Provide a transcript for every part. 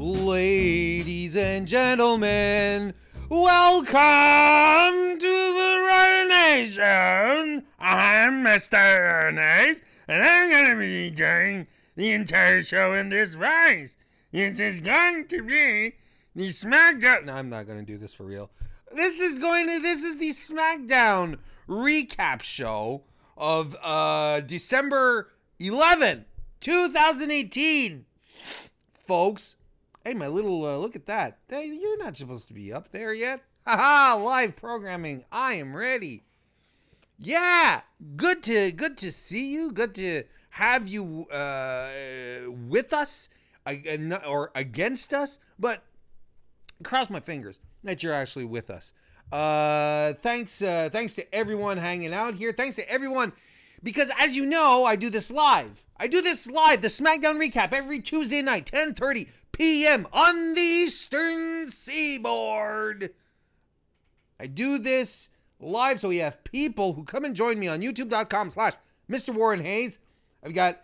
Ladies and gentlemen, welcome to the Right Nation. I'm Mr. Ernest, and I'm going to be doing the entire show in this voice. This is going to be the SmackDown. No, I'm not going to do this for real. This is the SmackDown recap show of December 11, 2018. Folks, hey, my little, look at that. Hey, you're not supposed to be up there yet. Haha, live programming. I am ready. Yeah, good to see you. Good to have you with us or against us. But cross my fingers that you're actually with us. Thanks to everyone hanging out here. Thanks to everyone, because as you know, I do this live. The SmackDown recap every Tuesday night, 10:30 p.m. on the Eastern Seaboard. I do this live, so we have people who come and join me on youtube.com/Mr. Warren Hayes. I've got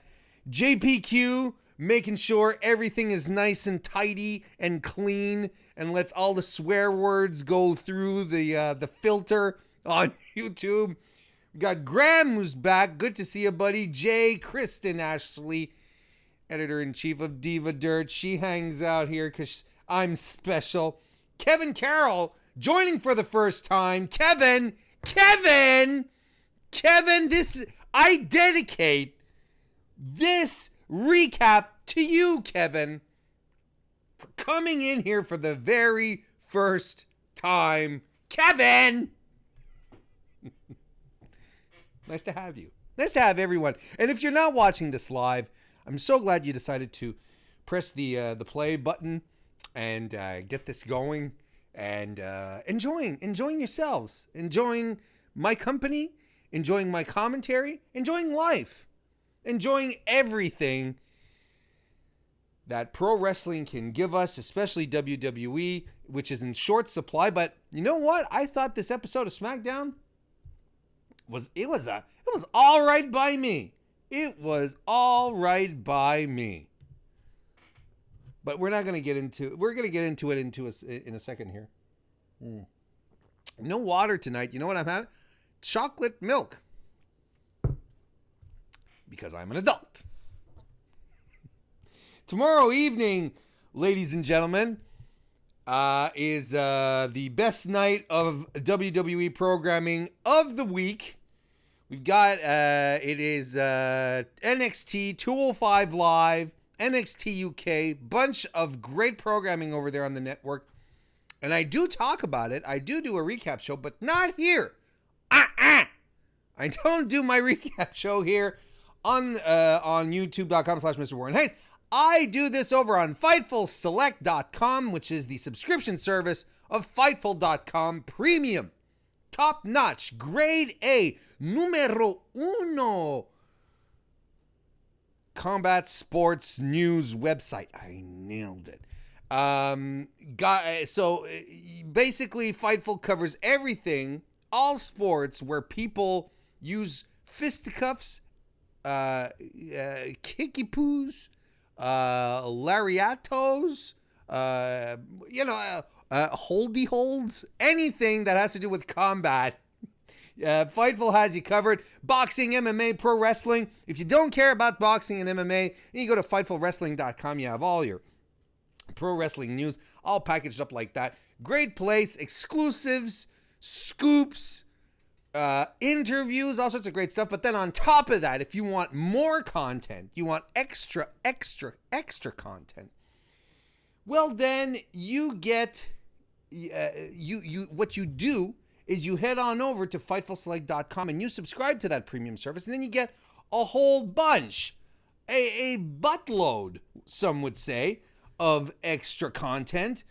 JPQ making sure everything is nice and tidy and clean and lets all the swear words go through the filter on YouTube. We got Graham, who's back. Good to see you, buddy. Jay, Kristen, Ashley, editor-in-chief of Diva Dirt. She hangs out here because I'm special. Kevin Carroll, joining for the first time. Kevin, I dedicate this recap to you, Kevin, for coming in here for the very first time. Kevin! Nice to have you. Nice to have everyone. And if you're not watching this live, I'm so glad you decided to press the play button and get this going and enjoying yourselves, enjoying my company, enjoying my commentary, enjoying life, enjoying everything that pro wrestling can give us, especially WWE, which is in short supply. But you know what? I thought this episode of SmackDown was all right by me. It was all right by me. But we're going to get into it in a second here. No water tonight. You know what I'm having? Chocolate milk. Because I'm an adult. Tomorrow evening, ladies and gentlemen, is the best night of WWE programming of the week. We've got, it is NXT 205 Live, NXT UK, bunch of great programming over there on the network. And I do talk about it. I do a recap show, but not here. I don't do my recap show here on youtube.com/Mr. Warren Hayes. I do this over on FightfulSelect.com, which is the subscription service of Fightful.com Premium. Top-notch, grade A, numero uno combat sports news website. I nailed it. So basically, Fightful covers everything, all sports where people use fisticuffs, kicky-poos, lariatos, holdy holds, anything that has to do with combat. Fightful has you covered. Boxing, MMA, pro wrestling. If you don't care about boxing and MMA, then you go to FightfulWrestling.com. You have all your pro wrestling news all packaged up like that. Great place. Exclusives, scoops, interviews, all sorts of great stuff. But then on top of that, if you want more content, you want extra content, well, then you get what you do is you head on over to FightfulSelect.com and you subscribe to that premium service, and then you get a whole bunch, a buttload, some would say, of extra content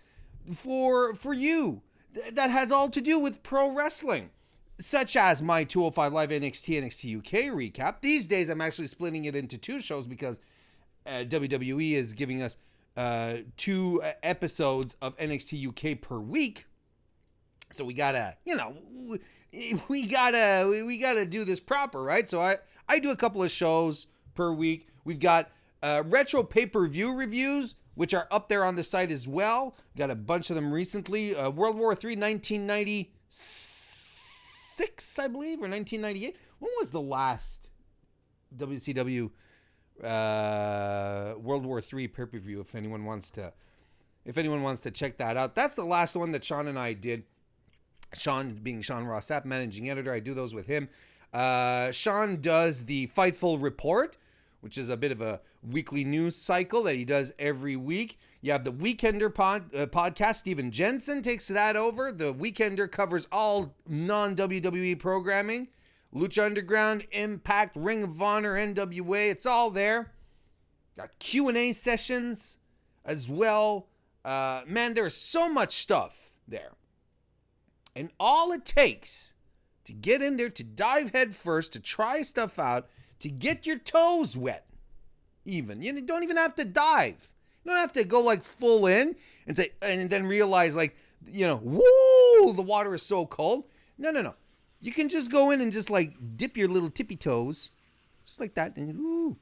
for you that has all to do with pro wrestling, such as my 205 Live NXT UK recap. These days, I'm actually splitting it into two shows because WWE is giving us 2 episodes of NXT UK per week. So we gotta do this proper, right? So I do a couple of shows per week. We've got retro pay-per-view reviews which are up there on the site as well. Got a bunch of them recently. World War III, 1996, I believe, or 1998. When was the last WCW World War III pay-per-view? If anyone wants to check that out, that's the last one that Sean and I did. Sean being Sean Rossap, managing editor. I do those with him. Sean does the Fightful Report, which is a bit of a weekly news cycle that he does every week. You have the Weekender podcast. Steven Jensen takes that over. The Weekender covers all non-WWE programming. Lucha Underground, Impact, Ring of Honor, NWA. It's all there. Got Q&A sessions as well. Man, there's so much stuff there. And all it takes to get in there, to dive head first, to try stuff out, to get your toes wet even. You don't even have to dive. You don't have to go like full in and say, and then realize like, woo, the water is so cold. No. You can just go in and just like dip your little tippy toes just like that. And ooh.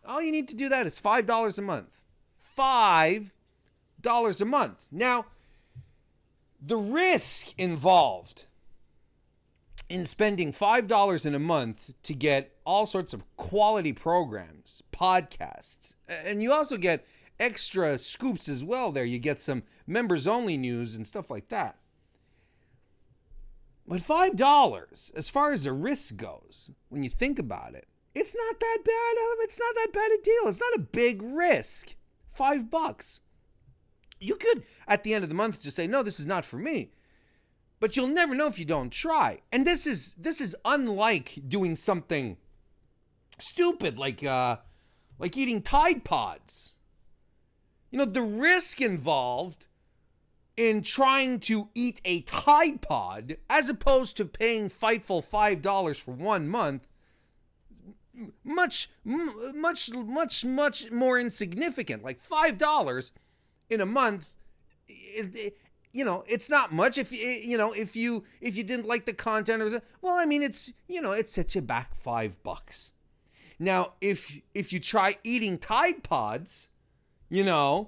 All you need to do that is $5 a month. $5 a month. Now, the risk involved in spending $5 in a month to get all sorts of quality programs, podcasts, and you also get extra scoops as well there. You get some members-only news and stuff like that. But $5, as far as the risk goes, when you think about it, it's not that bad. It's not that bad a deal. It's not a big risk. $5. You could, at the end of the month, just say, no, this is not for me. But you'll never know if you don't try. And this is unlike doing something stupid like eating Tide Pods. The risk involved in trying to eat a Tide Pod, as opposed to paying Fightful $5 for 1 month, much more insignificant. Like $5 in a month, it's not much if you didn't like the content or it sets you back $5. Now, if you try eating Tide Pods, and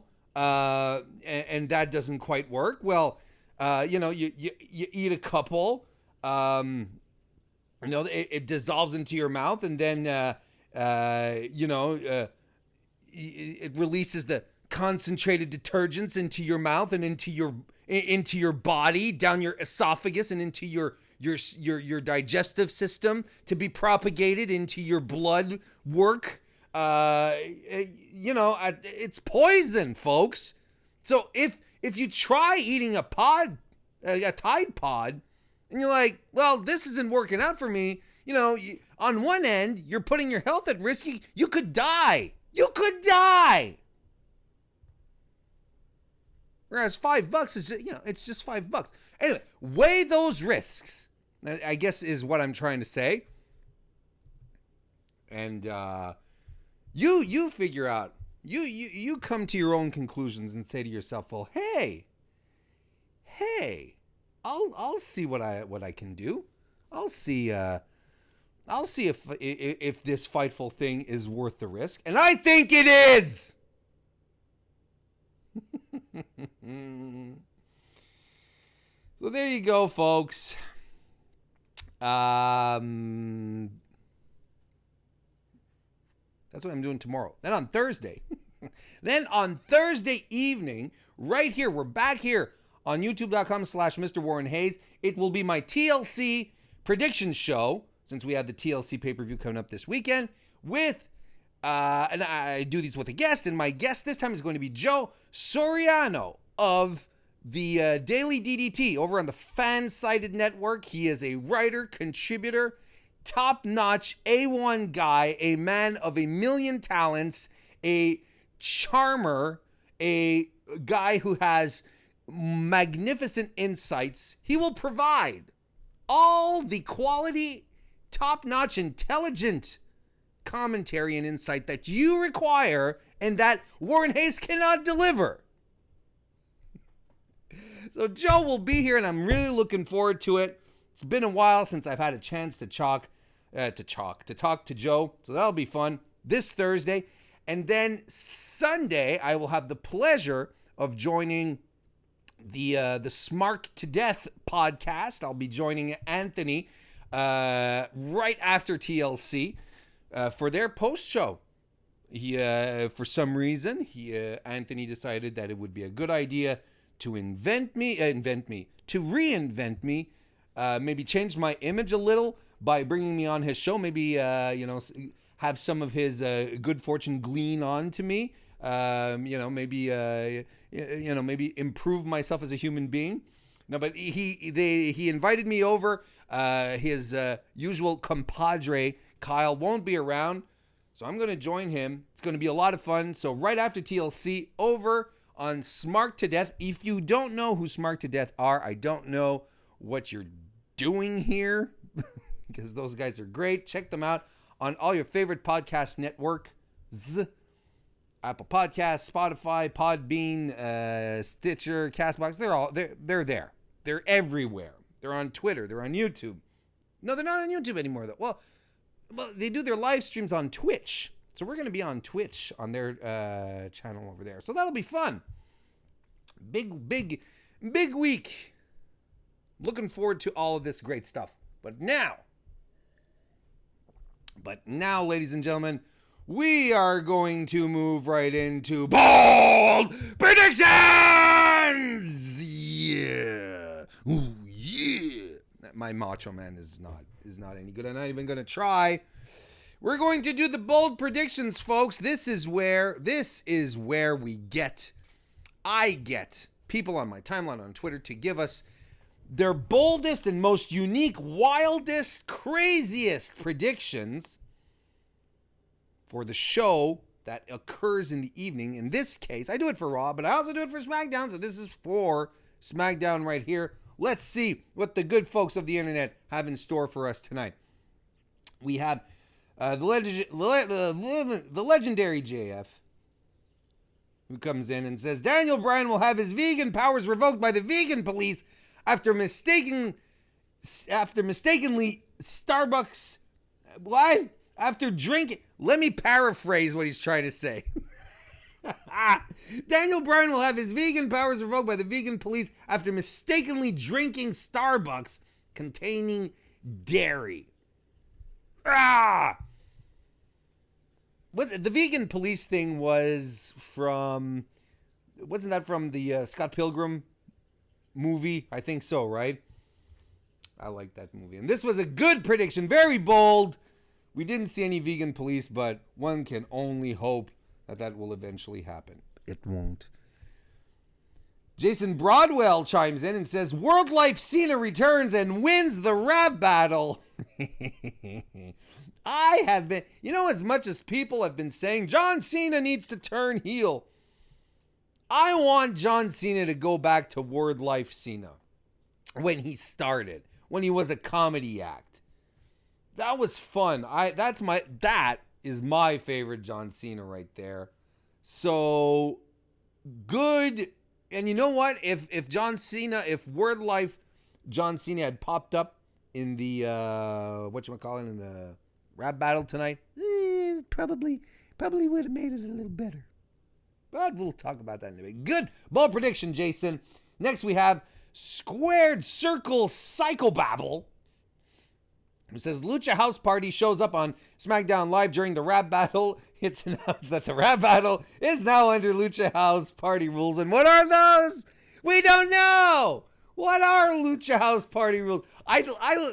that doesn't quite work, well, you eat a couple, it dissolves into your mouth, and then it releases the concentrated detergents into your mouth and into your body, down your esophagus and into your digestive system to be propagated into your blood work. It's poison, folks. So if you try eating a Tide Pod, and you're like, well, this isn't working out for me, on one end, you're putting your health at risk. You could die. Whereas $5 is, it's just $5. Anyway, weigh those risks, I guess is what I'm trying to say. And you figure out, you come to your own conclusions and say to yourself, well, hey, I'll see what I can do. I'll see if this Fightful thing is worth the risk, and I think it is. So there you go, folks. That's what I'm doing tomorrow. Then on Thursday evening, right here, we're back here on youtube.com/Mr. Warren Hayes. It will be my TLC prediction show, since we have the TLC pay-per-view coming up this weekend, with and I do these with a guest, and my guest this time is going to be Joe Soriano of the Daily DDT over on the Fan-Sided Network. He is a writer, contributor, top-notch A1 guy, a man of a million talents, a charmer, a guy who has magnificent insights. He will provide all the quality, top-notch, intelligent commentary and insight that you require and that Warren Hayes cannot deliver. So Joe will be here, and I'm really looking forward to it. It's been a while since I've had a chance to talk to Joe, so that'll be fun this Thursday. And then Sunday, I will have the pleasure of joining the Smart to Death podcast. I'll be joining Anthony right after TLC for their post show. For some reason, Anthony decided that it would be a good idea to reinvent me, maybe change my image a little by bringing me on his show. Maybe have some of his good fortune glean onto me. Maybe improve myself as a human being. No, but he invited me over. His usual compadre Kyle won't be around, so I'm going to join him. It's going to be a lot of fun. So right after TLC, over on Smart to Death. If you don't know who Smart to Death are, I don't know what you're doing here because those guys are great. Check them out on all your favorite podcast networks. Apple Podcasts, Spotify, Podbean, Stitcher, Castbox. They're there. They're everywhere. They're on Twitter. They're on YouTube. No, they're not on YouTube anymore, though. Well, they do their live streams on Twitch. So we're going to be on Twitch on their channel over there. So that'll be fun. Big week. Looking forward to all of this great stuff. But now, ladies and gentlemen, we are going to move right into bold predictions. Yeah. Ooh, yeah. My Macho Man is not any good. I'm not even going to try. We're going to do the bold predictions, folks. This is where I get people on my timeline on Twitter to give us their boldest and most unique, wildest, craziest predictions for the show that occurs in the evening. In this case, I do it for Raw, but I also do it for SmackDown, so this is for SmackDown right here. Let's see what the good folks of the internet have in store for us tonight. We have the legendary JF, who comes in and says, Daniel Bryan will have his vegan powers revoked by the vegan police after mistakenly Starbucks, what? After drinking. Let me paraphrase what he's trying to say. Daniel Bryan will have his vegan powers revoked by the vegan police after mistakenly drinking Starbucks containing dairy. What the vegan police thing was from? Wasn't that from the Scott Pilgrim movie? I think so, right? I like that movie. And this was a good prediction, very bold. We didn't see any vegan police, but one can only hope that will eventually happen. It won't. Jason Broadwell chimes in and says, World Life Cena returns and wins the rap battle. I have been, as much as people have been saying John Cena needs to turn heel, I want John Cena to go back to Word Life Cena when he started, when he was a comedy act. That was fun. That is my favorite John Cena right there. So good. And you know what? If Word Life John Cena had popped up in the in the rap battle tonight, probably would have made it a little better. But we'll talk about that in a bit. Good bold prediction, Jason. Next we have Squared Circle Psychobabble, who says Lucha House Party shows up on SmackDown Live during the rap battle. It's announced that the rap battle is now under Lucha House Party rules. And what are those? We don't know. What are Lucha House Party rules?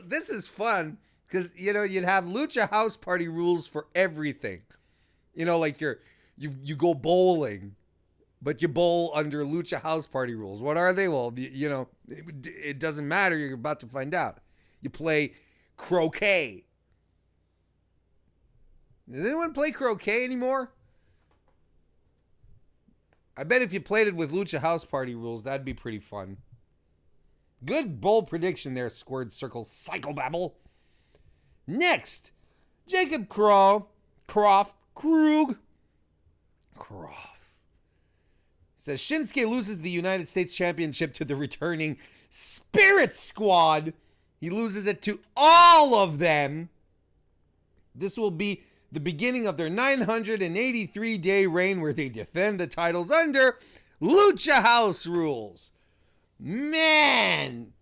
This is fun because, you'd have Lucha House Party rules for everything. Like you go bowling, but you bowl under Lucha House Party rules. What are they? Well, it doesn't matter. You're about to find out. You play croquet. Does anyone play croquet anymore? I bet if you played it with Lucha House Party rules, that'd be pretty fun. Good bold prediction there, Squared Circle Psychobabble. Next, Jacob Krug says Shinsuke loses the United States Championship to the returning Spirit Squad. He loses it to all of them. This will be the beginning of their 983-day reign where they defend the titles under Lucha House rules. Man,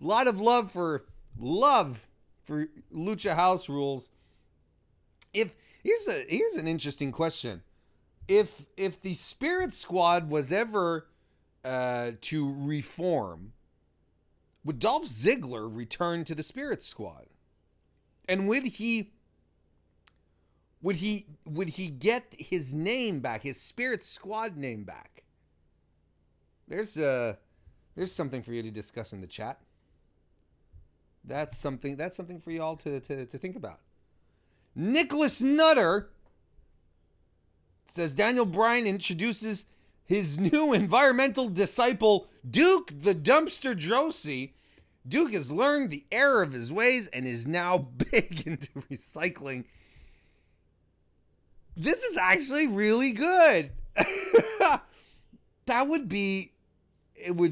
a lot of love for Lucha House rules. If here's an interesting question. If the Spirit Squad was ever to reform, would Dolph Ziggler return to the Spirit Squad? And would he get his name back, his Spirit Squad name back? There's something for you to discuss in the chat. That's something for you all to think about. Nicholas Nutter says Daniel Bryan introduces his new environmental disciple, Duke the Dumpster Droese. Duke has learned the error of his ways and is now big into recycling. This is actually really good. It would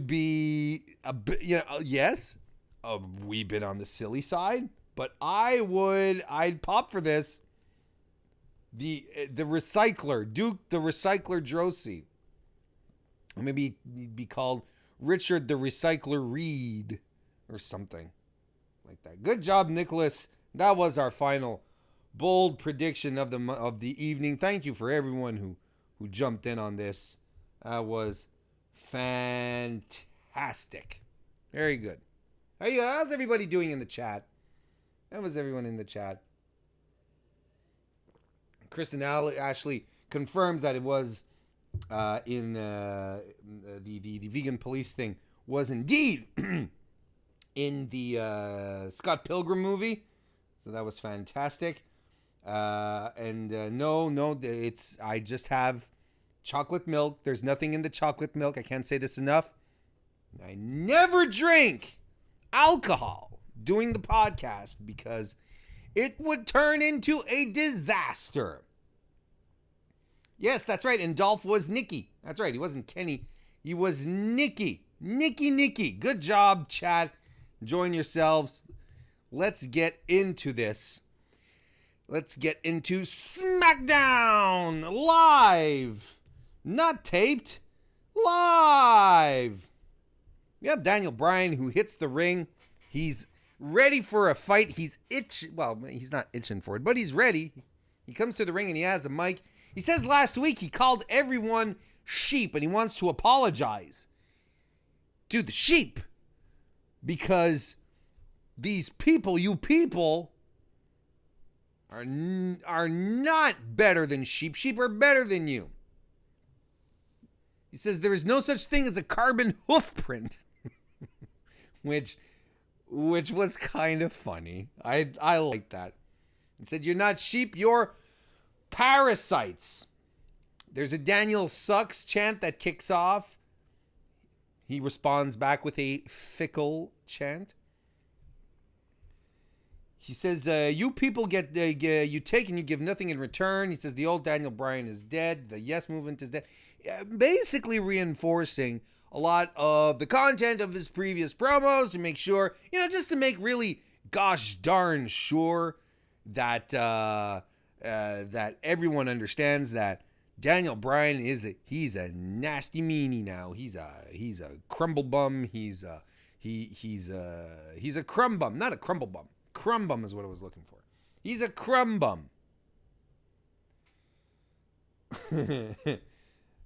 be a bit, yes, a wee bit on the silly side, but I'd pop for this. The recycler, Duke the Recycler Droese. Or maybe he'd be called Richard the Recycler Reed or something like that. Good job, Nicholas. That was our final bold prediction of the evening. Thank you for everyone who jumped in on this. That was fantastic. Very good. How's everybody doing in the chat? How was everyone in the chat? Kristen Ashley confirms that it was in the vegan police thing was indeed in the Scott Pilgrim movie. So that was fantastic. No, I just have chocolate milk. There's nothing in the chocolate milk. I can't say this enough. I never drink alcohol doing the podcast because it would turn into a disaster. Yes, that's right. And Dolph was Nikki. That's right. He wasn't Kenny. He was Nikki. Nikki. Good job, chat. Join yourselves. Let's get into this. Let's get into SmackDown live. Not taped. Live. We have Daniel Bryan who hits the ring. He's ready for a fight. He's not itching for it, but he's ready. He comes to the ring and he has a mic. He says last week he called everyone sheep and he wants to apologize to the sheep because these people, you people, are not better than sheep. Sheep are better than you. He says there is no such thing as a carbon hoof print, which was kind of funny. I like that. He said you're not sheep, you're parasites. There's a Daniel Sucks chant that kicks off. He responds back with a fickle chant. He says, you people you take and you give nothing in return. He says the old Daniel Bryan is dead. The Yes Movement is dead. Basically reinforcing a lot of the content of his previous promos to make sure, just to make really gosh darn sure that that everyone understands that Daniel Bryan he's a nasty meanie now. He's a crumble bum. He's a crumb bum, not a crumble bum. Crumb bum is what I was looking for. He's a crumb bum.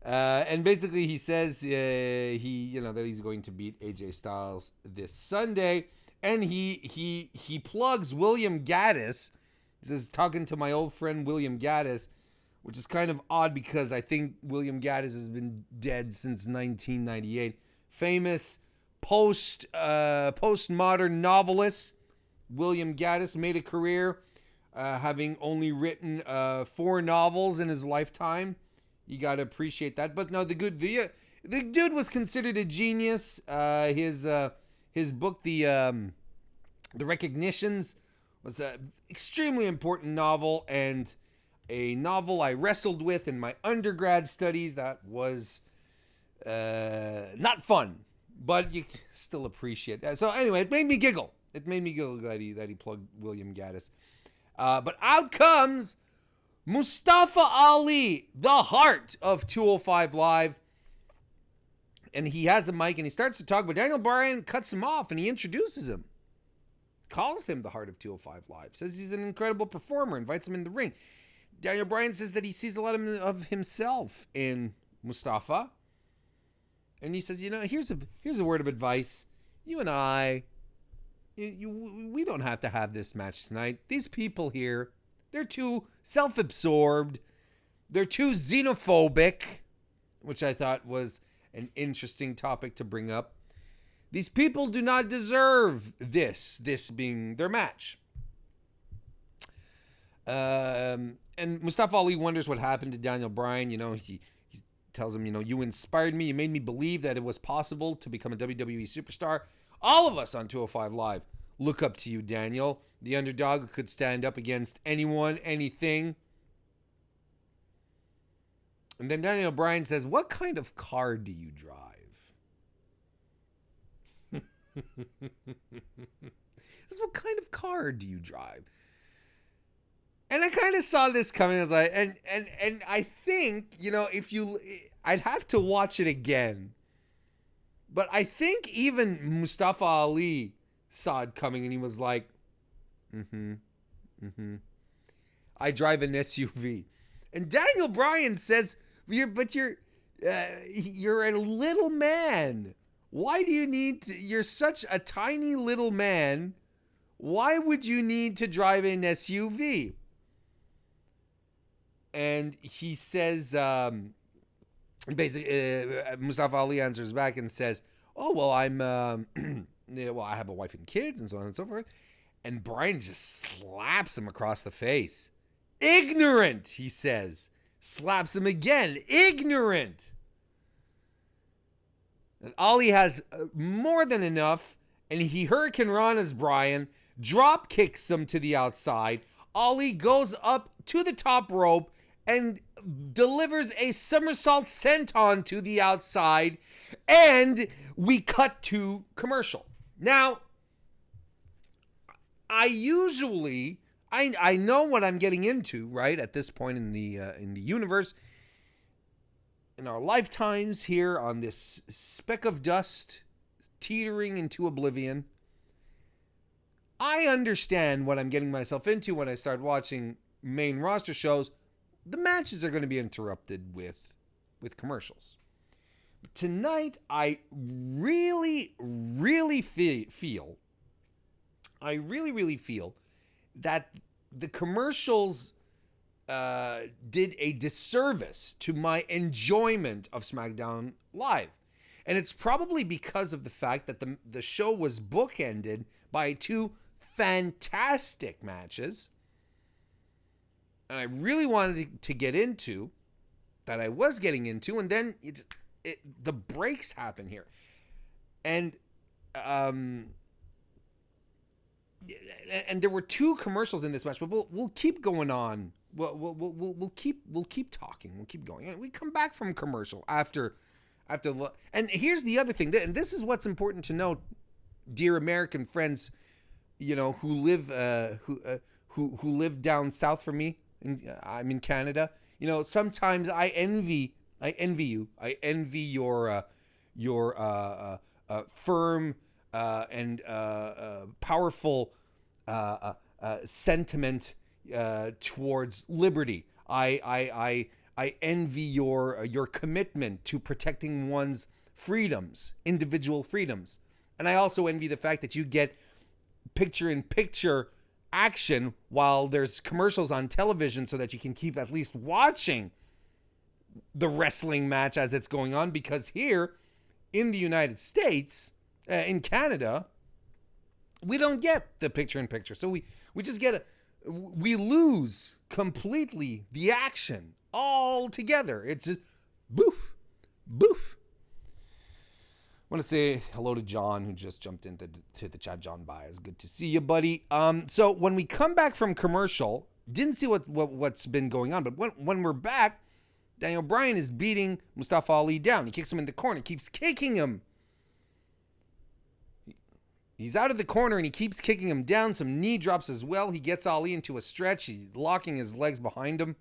And basically he says that he's going to beat AJ Styles this Sunday, and he plugs William Gaddis. He says, talking to my old friend William Gaddis, which is kind of odd because I think William Gaddis has been dead since 1998. Famous postmodern novelist William Gaddis made a career having only written 4 novels in his lifetime. You got to appreciate that. But no, the dude was considered a genius. His book, The Recognitions, was an extremely important novel and a novel I wrestled with in my undergrad studies. That was not fun, but you still appreciate that. So anyway, it made me giggle. That he plugged William Gaddis. But out comes Mustafa Ali, the heart of 205 Live. And he has a mic and he starts to talk, but Daniel Bryan cuts him off and he introduces him. Calls him the heart of 205 Live. Says he's an incredible performer. Invites him in the ring. Daniel Bryan says that he sees a lot of himself in Mustafa. And he says, here's a word of advice. You and I, we don't have to have this match tonight. These people here, they're too self-absorbed. They're too xenophobic, which I thought was an interesting topic to bring up. These people do not deserve this being their match. And Mustafa Ali wonders what happened to Daniel Bryan. He tells him, you inspired me. You made me believe that it was possible to become a WWE superstar. All of us on 205 Live look up to you, Daniel. The underdog who could stand up against anyone, anything. And then Daniel Bryan says, what kind of car do you drive? What kind of car do you drive? And I kind of saw this coming. I was like, and I think, I'd have to watch it again. But I think even Mustafa Ali saw it coming and he was like, I drive an SUV. And Daniel Bryan says, you're a little man. Why do you need to, you're such a tiny little man. Why would you need to drive an SUV? And he says, basically, Mustafa Ali answers back and says, oh, well, I have a wife and kids and so on and so forth. And Bryan just slaps him across the face. Ignorant, he says. Slaps him again. Ignorant. And Ali has more than enough, and he Hurricane Rana's Bryan, drop kicks him to the outside. Ali goes up to the top rope and delivers a somersault senton to the outside, and we cut to commercial. Now, I know what I'm getting into, right, at this point in the universe. In our lifetimes here on this speck of dust teetering into oblivion, I understand what I'm getting myself into when I start watching main roster shows. The matches are going to be interrupted with commercials. But tonight, I really feel that the commercials did a disservice to my enjoyment of SmackDown Live. And it's probably because of the fact that the show was bookended by two fantastic matches. And I really wanted to get into, that I was getting into, and then the breaks happen here. And there were two commercials in this match, but we'll keep going on. We'll keep talking. We'll keep going. And we come back from commercial after. And here's the other thing, and this is what's important to note, dear American friends, who live down south from me. I'm in Canada. Sometimes I envy you. I envy your firm and powerful sentiment towards liberty. I envy your commitment to protecting one's freedoms, individual freedoms. And I also envy the fact that you get picture-in-picture action while there's commercials on television so that you can keep at least watching the wrestling match as it's going on. Because here in the United States, in Canada, we don't get the picture-in-picture. So we just we lose completely the action altogether. It's just boof, boof. I want to say hello to John, who just jumped into the chat. John Baez, good to see you, buddy. So when we come back from commercial, didn't see what's been going on, but when we're back, Daniel Bryan is beating Mustafa Ali down. He kicks him in the corner, keeps kicking him. He's out of the corner and he keeps kicking him down. Some knee drops as well. He gets Ali into a stretch. He's locking his legs behind him.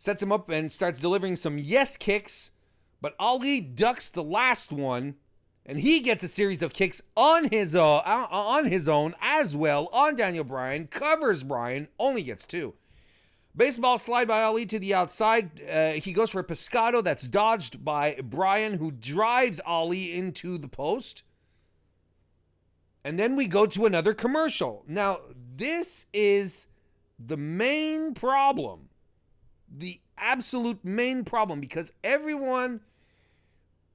sets him up and starts delivering some yes kicks, but Ali ducks the last one, and he gets a series of kicks on his own as well on Daniel Bryan, covers Bryan, only gets 2. Baseball slide by Ali to the outside. He goes for a pescado that's dodged by Bryan, who drives Ali into the post. And then we go to another commercial. Now, this is the main problem. The absolute main problem, because everyone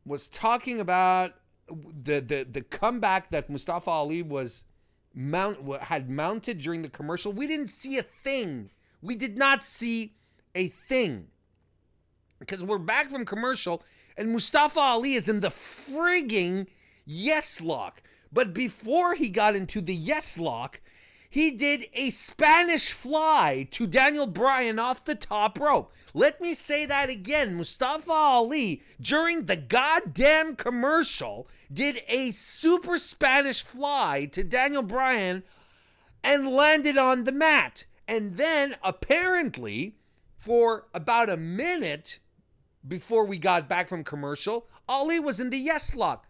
was talking about the comeback that Mustafa Ali had mounted during the commercial. We didn't see a thing. We did not see a thing. Because we're back from commercial and Mustafa Ali is in the frigging yes lock. But before he got into the yes lock, he did a Spanish fly to Daniel Bryan off the top rope. Let me say that again. Mustafa Ali, during the goddamn commercial, did a super Spanish fly to Daniel Bryan and landed on the mat. And then, apparently, for about a minute before we got back from commercial, Ali was in the yes lock.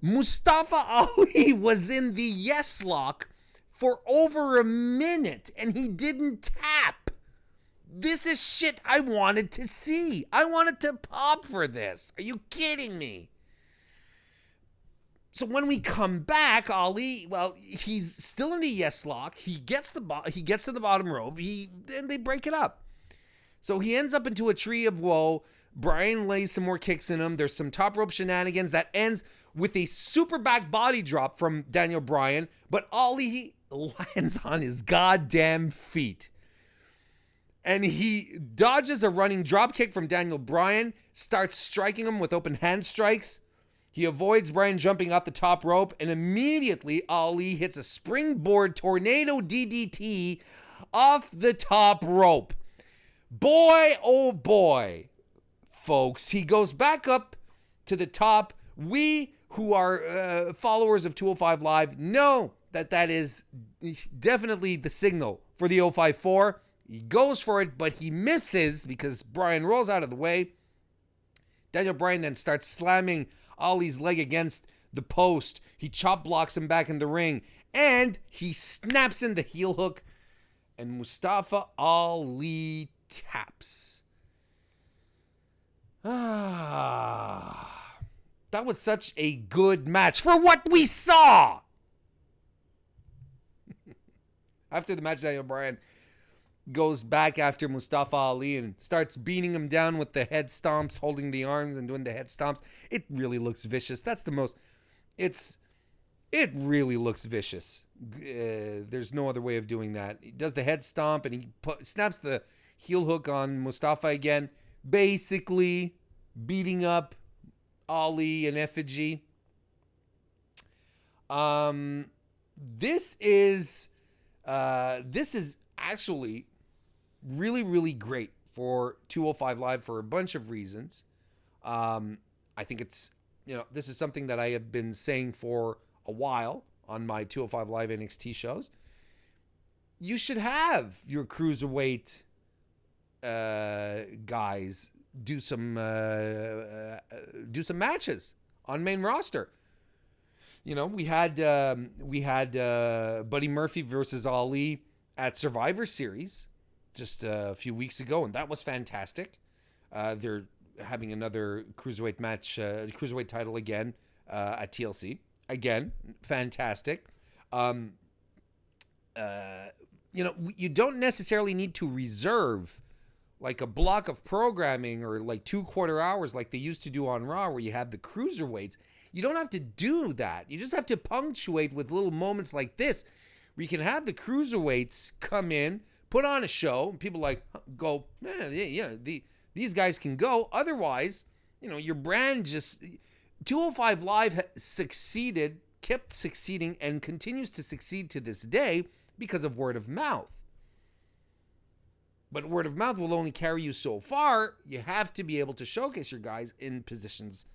Mustafa Ali was in the yes lock for over a minute, and he didn't tap. This is shit I wanted to see. I wanted to pop for this. Are you kidding me? So when we come back, Ali, well, he's still in the yes lock. He gets to the bottom rope. And they break it up. So he ends up into a tree of woe. Bryan lays some more kicks in him. There's some top rope shenanigans that ends with a super back body drop from Daniel Bryan. But Ali lands on his goddamn feet. And he dodges a running drop kick from Daniel Bryan, starts striking him with open hand strikes. He avoids Bryan jumping off the top rope, and immediately Ali hits a springboard tornado DDT off the top rope. Boy, oh boy, folks, he goes back up to the top. We who are followers of 205 Live know that is definitely the signal for the 054. He goes for it, but he misses because Bryan rolls out of the way. Daniel Bryan then starts slamming Ali's leg against the post. He chop blocks him back in the ring, and he snaps in the heel hook, and Mustafa Ali taps. That was such a good match for what we saw. After the match, Daniel Bryan goes back after Mustafa Ali and starts beating him down with the head stomps, holding the arms and doing the head stomps. It really looks vicious. It really looks vicious. There's no other way of doing that. He does the head stomp and he snaps the heel hook on Mustafa again, basically beating up Ali in effigy. This is actually really, really great for 205 Live for a bunch of reasons. I think it's, this is something that I have been saying for a while on my 205 Live NXT shows. You should have your cruiserweight guys do some matches on main roster. We had Buddy Murphy versus Ali at Survivor Series just a few weeks ago, and that was fantastic. They're having another cruiserweight match, cruiserweight title again at TLC. Again, fantastic. You don't necessarily need to reserve like a block of programming or like 2 quarter hours like they used to do on Raw where you have the cruiserweights. You don't have to do that. You just have to punctuate with little moments like this where you can have the cruiserweights come in, put on a show, and people go, these guys can go. Otherwise, your brand just... 205 Live succeeded, kept succeeding, and continues to succeed to this day because of word of mouth. But word of mouth will only carry you so far. You have to be able to showcase your guys in positions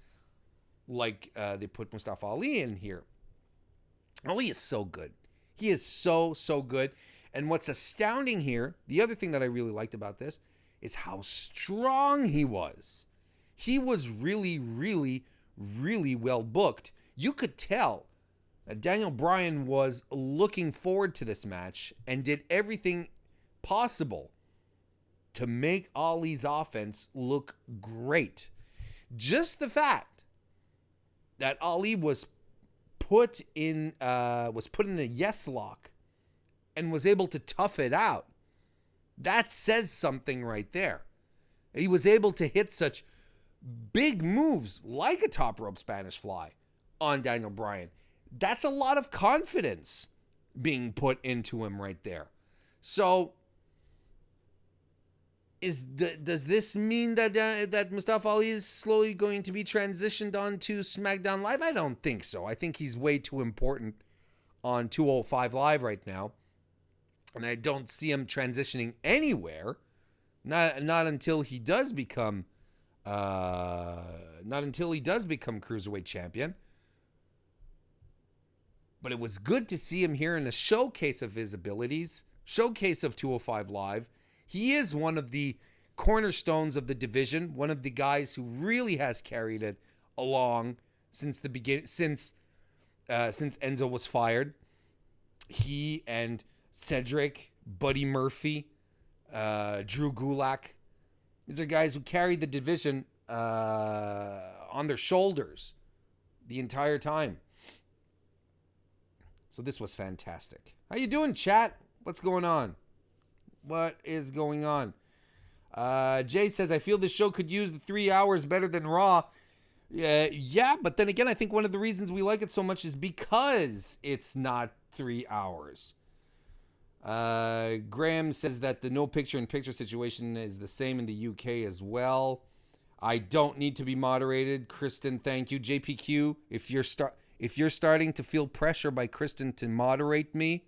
like they put Mustafa Ali in here. Ali is so good. He is so, so good. And what's astounding here, the other thing that I really liked about this, is how strong he was. He was really, really, really well booked. You could tell that Daniel Bryan was looking forward to this match and did everything possible to make Ali's offense look great. Just the fact that Ali was put in the yes lock and was able to tough it out, that says something right there. He was able to hit such big moves like a top rope Spanish fly on Daniel Bryan. That's a lot of confidence being put into him right there. So does this mean that Mustafa Ali is slowly going to be transitioned onto SmackDown Live? I don't think so. I think he's way too important on 205 Live right now, and I don't see him transitioning anywhere. Not until he does become cruiserweight champion. But it was good to see him here in a showcase of his abilities, showcase of 205 Live. He is one of the cornerstones of the division, one of the guys who really has carried it along since the beginning, since Enzo was fired. He and Cedric, Buddy Murphy, Drew Gulak, these are guys who carried the division on their shoulders the entire time. So this was fantastic. How you doing, chat? What's going on? What is going on? Jay says, I feel this show could use the 3 hours better than Raw. Yeah, but then again, I think one of the reasons we like it so much is because it's not 3 hours. Graham says that the no picture-in-picture situation is the same in the UK as well. I don't need to be moderated. Kristen, thank you. JPQ, if you're starting to feel pressure by Kristen to moderate me,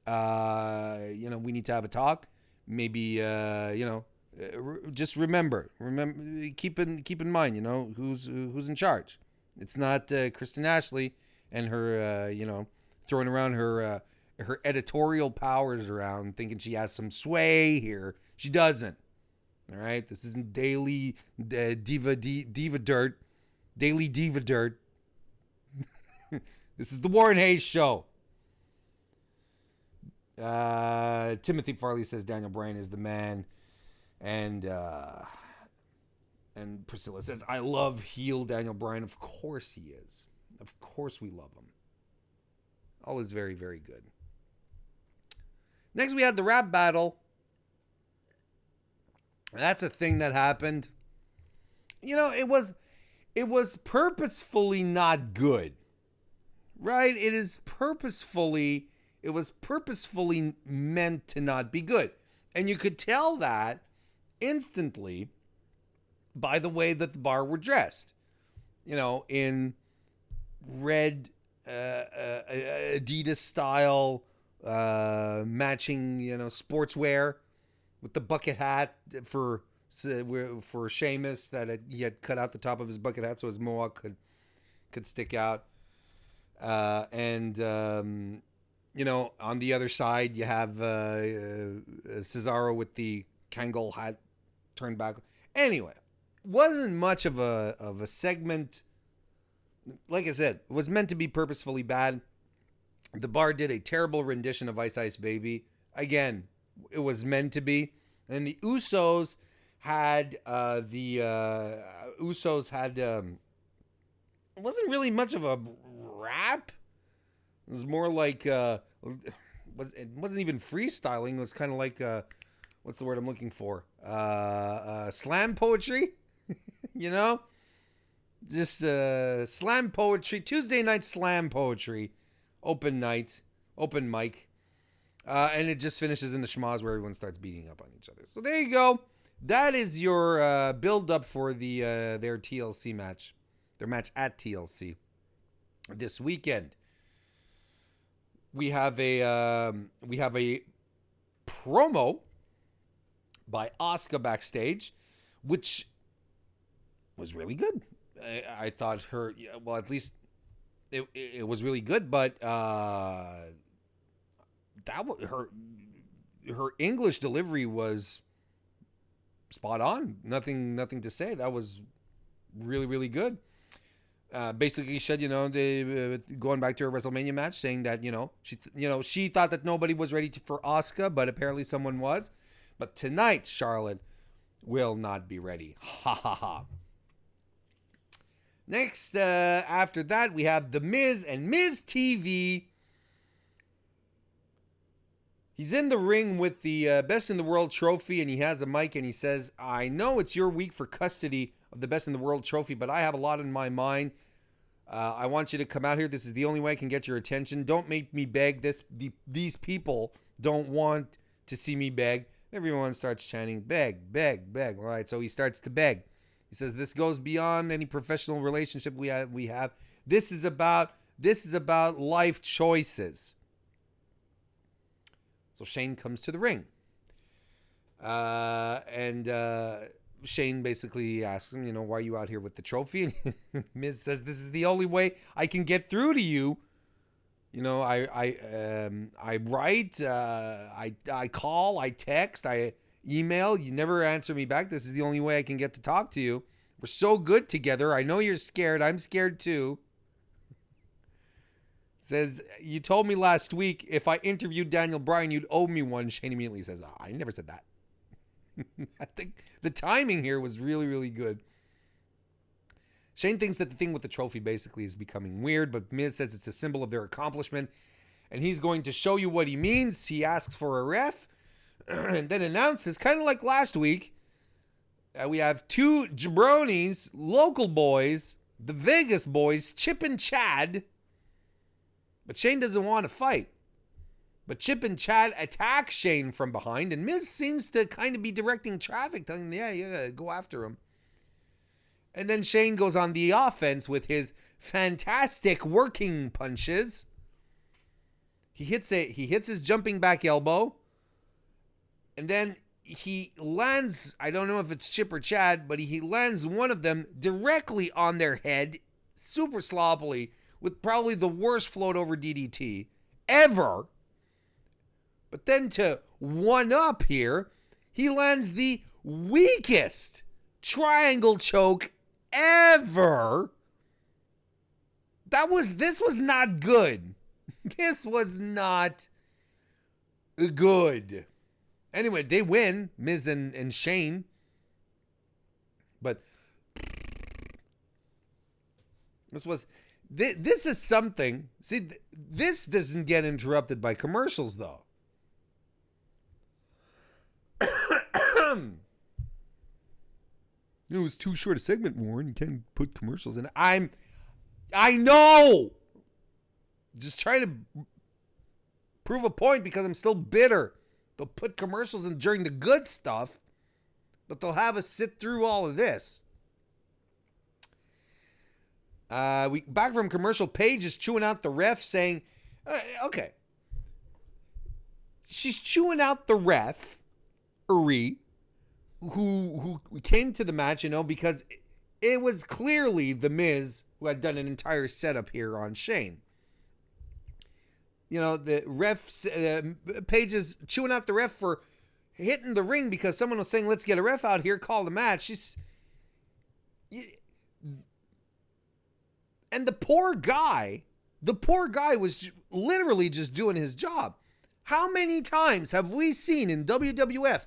we need to have a talk. Maybe, just remember, keep in mind, who's in charge. It's not Kristen Ashley and her, throwing around her editorial powers around, thinking she has some sway here. She doesn't. All right, this isn't daily diva dirt, daily diva dirt. This is the Warren Hayes show. Timothy Farley says Daniel Bryan is the man, and Priscilla says I love heel Daniel Bryan. Of course he is. Of course we love him. All is very, very good. Next we had the rap battle. That's a thing that happened. It was purposefully not good. Right? It was purposefully meant to not be good. And you could tell that instantly by the way that the Bar were dressed. In red Adidas style matching, sportswear with the bucket hat for Sheamus that he had cut out the top of his bucket hat so his mohawk could stick out. On the other side, you have Cesaro with the Kangol hat turned back. Anyway, wasn't much of a segment. Like I said, it was meant to be purposefully bad. The Bar did a terrible rendition of Ice Ice Baby. Again, it was meant to be. And the Usos had it wasn't really much of a rap. It was more like it wasn't even freestyling. It was kind of like what's the word I'm looking for? Slam poetry, just slam poetry. Tuesday night slam poetry, open mic, and it just finishes in the schmoz where everyone starts beating up on each other. So there you go. That is your build up for their TLC match, their match at TLC this weekend. We have a promo by Asuka backstage, which was really good. I thought at least it was really good, but that her English delivery was spot on. Nothing to say. That was really, really good. Basically said, going back to her WrestleMania match, saying that, she thought that nobody was ready for Asuka, but apparently someone was. But tonight, Charlotte will not be ready. Ha ha ha. Next, after that, we have The Miz and Miz TV. He's in the ring with the Best in the World trophy, and he has a mic, and he says, I know it's your week for custody of the Best in the World trophy, but I have a lot in my mind. I want you to come out here. This is the only way I can get your attention. Don't make me beg. These people don't want to see me beg. Everyone starts chanting, beg, beg, beg. All right, so he starts to beg. He says, this goes beyond any professional relationship we have. This is about life choices. So Shane comes to the ring. And Shane basically asks him, why are you out here with the trophy? And Miz says, this is the only way I can get through to you. I write, I call, I text, I email. You never answer me back. This is the only way I can get to talk to you. We're so good together. I know you're scared. I'm scared too. Says, you told me last week if I interviewed Daniel Bryan, you'd owe me one. Shane immediately says, I never said that. I think the timing here was really, really good. Shane thinks that the thing with the trophy basically is becoming weird, but Miz says it's a symbol of their accomplishment, and he's going to show you what he means. He asks for a ref, and then announces, kind of like last week, we have two jabronis, local boys, the Vegas boys, Chip and Chad. But Shane doesn't want to fight. But Chip and Chad attack Shane from behind, and Miz seems to kind of be directing traffic, telling him, yeah, go after him. And then Shane goes on the offense with his fantastic working punches. He hits his jumping back elbow, and then he lands, I don't know if it's Chip or Chad, but he lands one of them directly on their head, super sloppily, with probably the worst float over DDT ever. But then to one up here, he lands the weakest triangle choke ever. This was not good. This was not good. Anyway, they win, Miz and Shane. But this is something. See, this doesn't get interrupted by commercials, though. It was too short a segment, Warren. You can't put commercials in it. I know. Just trying to prove a point because I'm still bitter. They'll put commercials in during the good stuff, but they'll have us sit through all of this. We back from commercial. Paige is chewing out the ref, saying, okay. She's chewing out the ref, who came to the match, because it was clearly The Miz who had done an entire setup here on Shane. The ref, Paige is chewing out the ref for hitting the ring because someone was saying, let's get a ref out here, call the match. And the poor guy was literally just doing his job. How many times have we seen in WWF,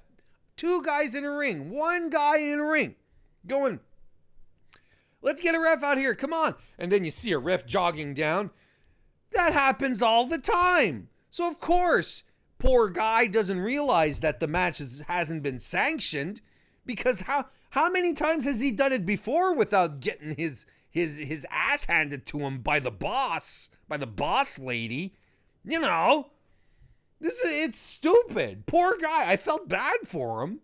two guys in a ring, one guy in a ring, going, let's get a ref out here, come on. And then you see a ref jogging down. That happens all the time. So of course, poor guy doesn't realize that the match hasn't been sanctioned, because how many times has he done it before without getting his ass handed to him by the boss lady? It's stupid. Poor guy. I felt bad for him.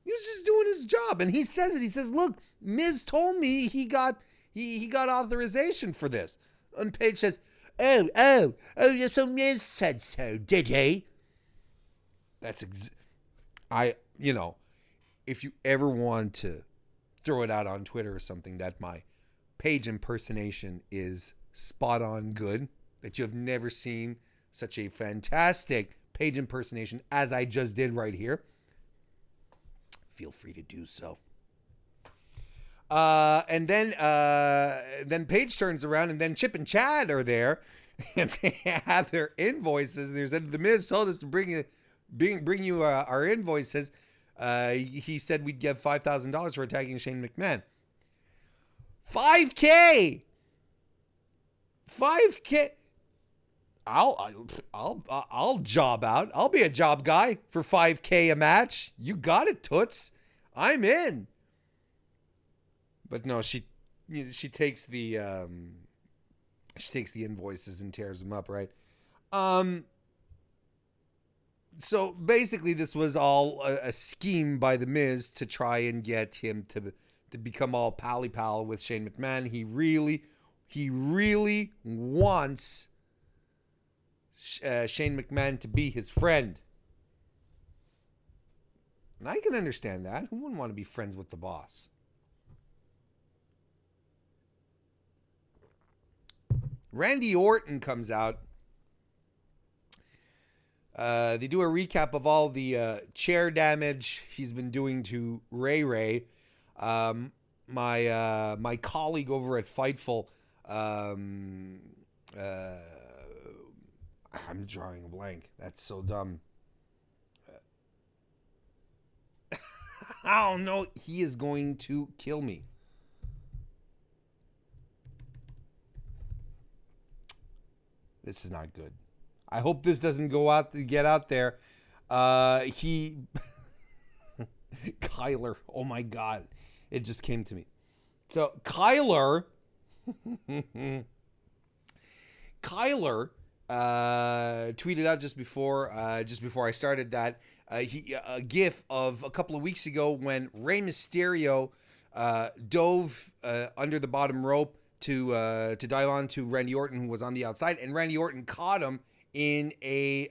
He was just doing his job, and he says it. He says, "Look, Miz told me he got authorization for this." And Paige says, "Oh, so Miz said so, did he?" That's if you ever want to throw it out on Twitter or something that my Paige impersonation is spot on good, that you have never seen such a fantastic Paige impersonation as I just did right here, feel free to do so. And then Paige turns around, and then Chip and Chad are there, and they have their invoices. And they said, "The Miz told us to bring you our invoices. He said we'd give $5,000 for attacking Shane McMahon. $5K. I'll job out. I'll be a job guy for $5K a match. You got it, Toots. I'm in." But no, she takes the invoices and tears them up, right? So basically, this was all a scheme by the Miz to try and get him to become all pally-pal with Shane McMahon. He really wants Shane McMahon to be his friend. And I can understand that. Who wouldn't want to be friends with the boss? Randy Orton comes out. They do a recap of all the chair damage he's been doing to Ray Ray. My colleague over at Fightful, I'm drawing a blank. That's so dumb. Oh no, he is going to kill me. This is not good. I hope this doesn't get out there. Kyler. Oh my God. It just came to me. So Kyler tweeted out just before I started that a GIF of a couple of weeks ago when Rey Mysterio dove under the bottom rope to dive on to Randy Orton, who was on the outside, and Randy Orton caught him in an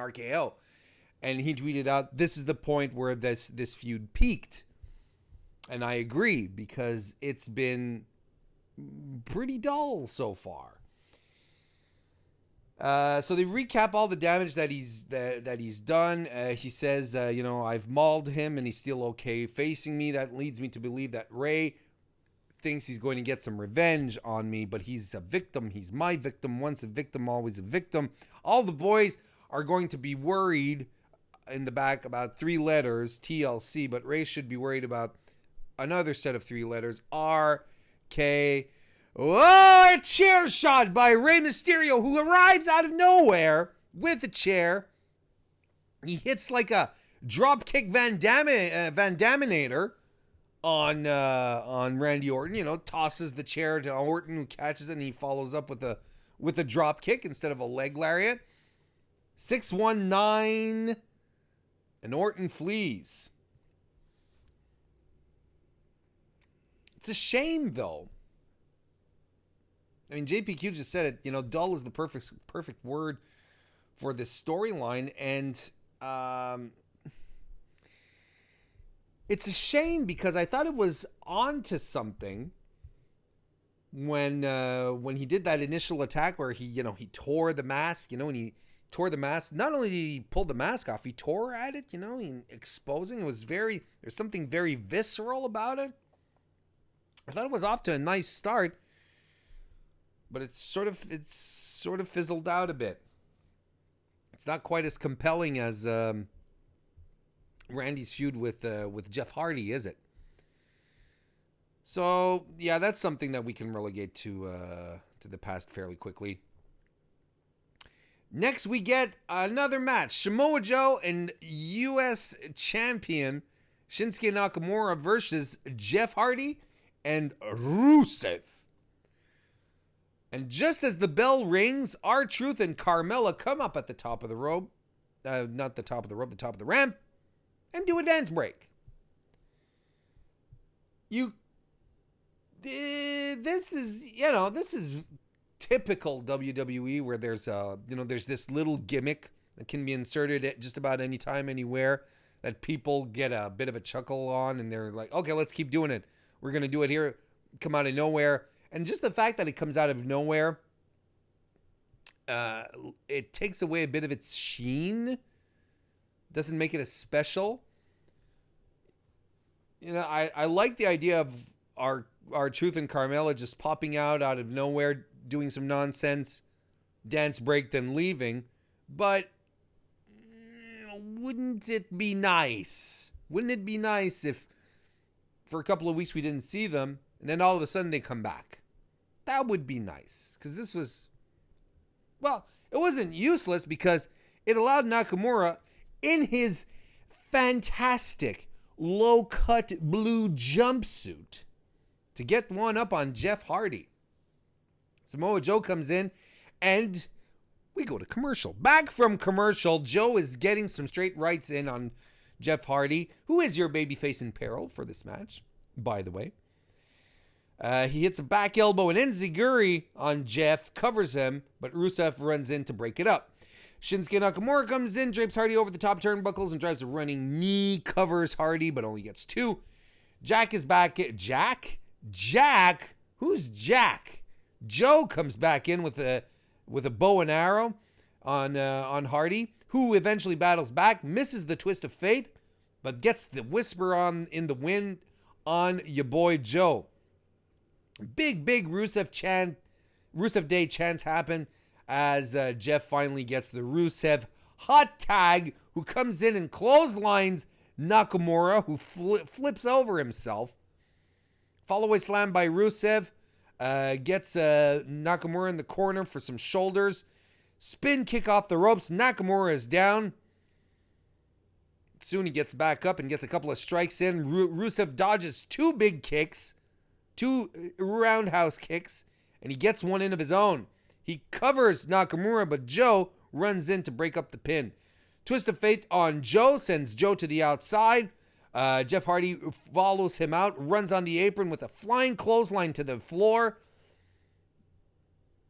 RKO, and he tweeted out, "This is the point where this feud peaked," and I agree because it's been pretty dull so far. So they recap all the damage that he's done. He says, I've mauled him and he's still okay facing me. That leads me to believe that Ray thinks he's going to get some revenge on me, but he's a victim. He's my victim. Once a victim, always a victim. All the boys are going to be worried in the back about 3 letters, TLC, but Ray should be worried about another set of 3 letters, RK. Oh, a chair shot by Rey Mysterio, who arrives out of nowhere with a chair. He hits like a dropkick Van Daminator on Randy Orton. Tosses the chair to Orton, who catches it, and he follows up with a drop kick instead of a leg lariat. 619, and Orton flees. It's a shame, though. I mean, JPQ just said it, dull is the perfect word for this storyline. And it's a shame because I thought it was onto something when he did that initial attack where he tore the mask, when he tore the mask. Not only did he pull the mask off, he tore at it, exposing. There's something very visceral about it. I thought it was off to a nice start. But it's sort of fizzled out a bit. It's not quite as compelling as Randy's feud with Jeff Hardy, is it? So yeah, that's something that we can relegate to the past fairly quickly. Next, we get another match: Samoa Joe and U.S. Champion Shinsuke Nakamura versus Jeff Hardy and Rusev. And just as the bell rings, R-Truth and Carmella come up at the top of the rope. Not the top of the rope, the top of the ramp. And do a dance break. This is typical WWE where there's this little gimmick that can be inserted at just about any time, anywhere, that people get a bit of a chuckle on. And they're like, okay, let's keep doing it. We're going to do it here. Come out of nowhere. And just the fact that it comes out of nowhere, it takes away a bit of its sheen. doesn't make it as special. You know, I like the idea of our Truth and Carmella just popping out of nowhere, doing some nonsense dance break, then leaving. But wouldn't it be nice? Wouldn't it be nice if for a couple of weeks we didn't see them, and then all of a sudden they come back? That would be nice. Because this was, well, it wasn't useless because it allowed Nakamura in his fantastic low-cut blue jumpsuit to get one up on Jeff Hardy. Samoa Joe comes in and we go to commercial. Back from commercial, Joe is getting some straight rights in on Jeff Hardy, who is your babyface in peril for this match, by the way. He hits a back elbow and enziguri on Jeff, covers him, but Rusev runs in to break it up. Shinsuke Nakamura comes in, drapes Hardy over the top turnbuckles and drives a running knee, covers Hardy, but only gets 2. Jack is back. Jack? Who's Jack? Joe comes back in with a bow and arrow on Hardy, who eventually battles back, misses the twist of fate, but gets the whisper in the wind on your boy Joe. Big Rusev Day chants happen as Jeff finally gets the Rusev hot tag, who comes in and clotheslines Nakamura, who flips over himself. Follow-away slam by Rusev. Gets Nakamura in the corner for some shoulders. Spin kick off the ropes. Nakamura is down. Soon he gets back up and gets a couple of strikes in. Rusev dodges 2 big kicks. 2 roundhouse kicks. And he gets one in of his own. He covers Nakamura, but Joe runs in to break up the pin. Twist of fate on Joe sends Joe to the outside. Jeff Hardy follows him out, runs on the apron with a flying clothesline to the floor.